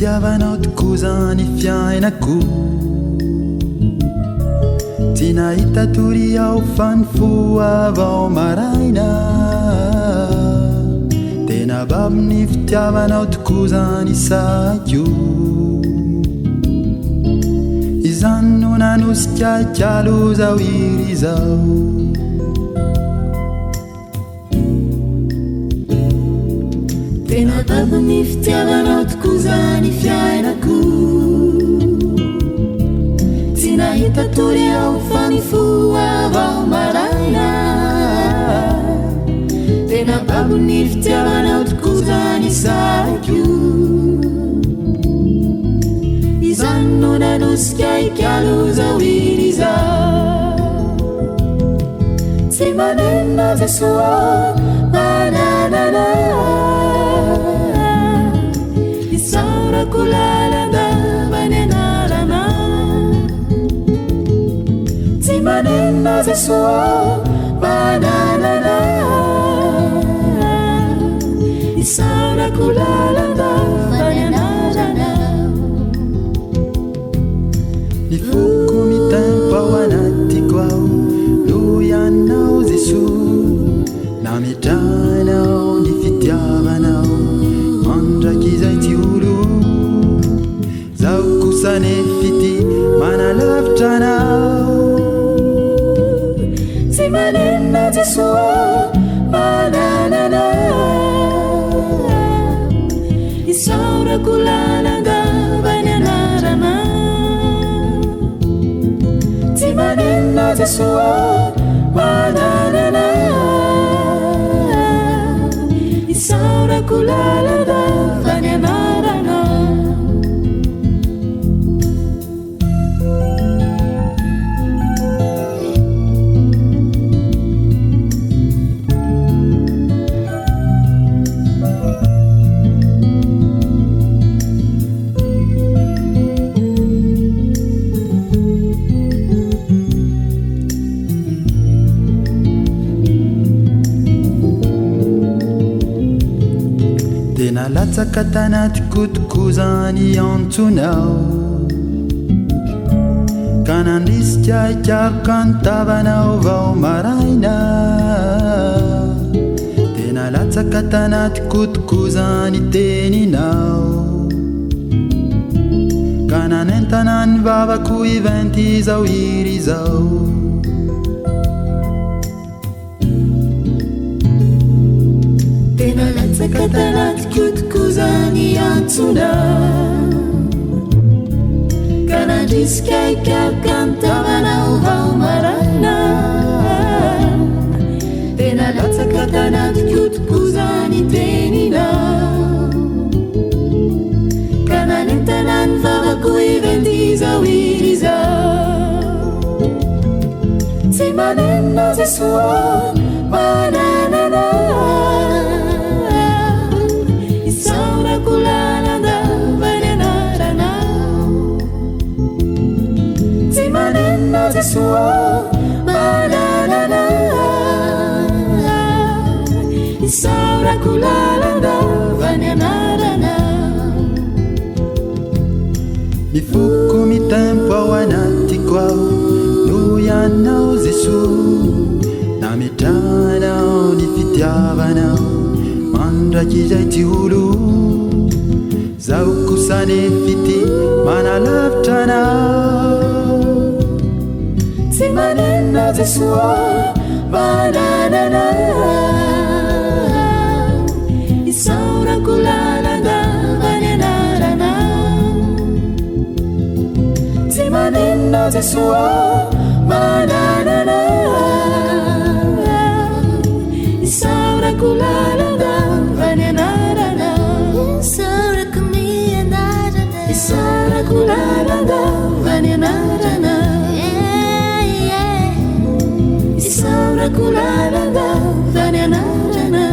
fitiavanao tokoa zany fiainako tsy nahita tory aho fa ny fo avao maraina tena baby ny fitiavanao tokoa zany saiko izany no nanosikaikalo zao iry zao tena baby ny fitiavanao tokoa zany fiainako tsy nahita tory aho fa ny fo avao maraina tena baby ny fitiavanao tokoa zany saiko izany no nanosikaikalo zao iry zao tsy manena Jesua mananana isaurako lalandavany anarana tsy manena Jesua mananana isaurako lalandavany anarana ny foko mitempo ao anatiko ao no ianao Jesosy nametranao ny fitiavanao mandraky izay ty olo zao kosa nefity manalavitra anao tsy manena Jesua mananana isaurako lalandavany anarana tsy manena Jesua mananana isaurako lalandavany anarana tena latsaka tanatiko tokoa zany antsonao ka nandrisika ikaroko antavanao vao maraina tena latsaka tanatiko tokoa zany teninao ka nanentana ny vavako iventy zao iry zao tena latsaka tanatiko tokoa zany antsonao ka nandrisika ikaroko antavanao vao maraina tena latsaka tanatiko tokoa zany teninao ka nanentana ny vavako iventy zao iry zao tsy manena Jesua mananana isaurako lalandavany anarana tsy manena Jesua mananana isaurako lalandavany anarana ny foko mitempo ao anatiko ao no ianao Jesosy nametranao ny fitiavanao mandraky izay ty olo zao kosa nefity manalavitra anao tsy manena Jesua mananana isaurako lalandavany anarana tsy manena Jesua mananana isaurako lalandavany anarana isaurako mianarana isaurako lalandavany anarana isaurako lalandavany anarana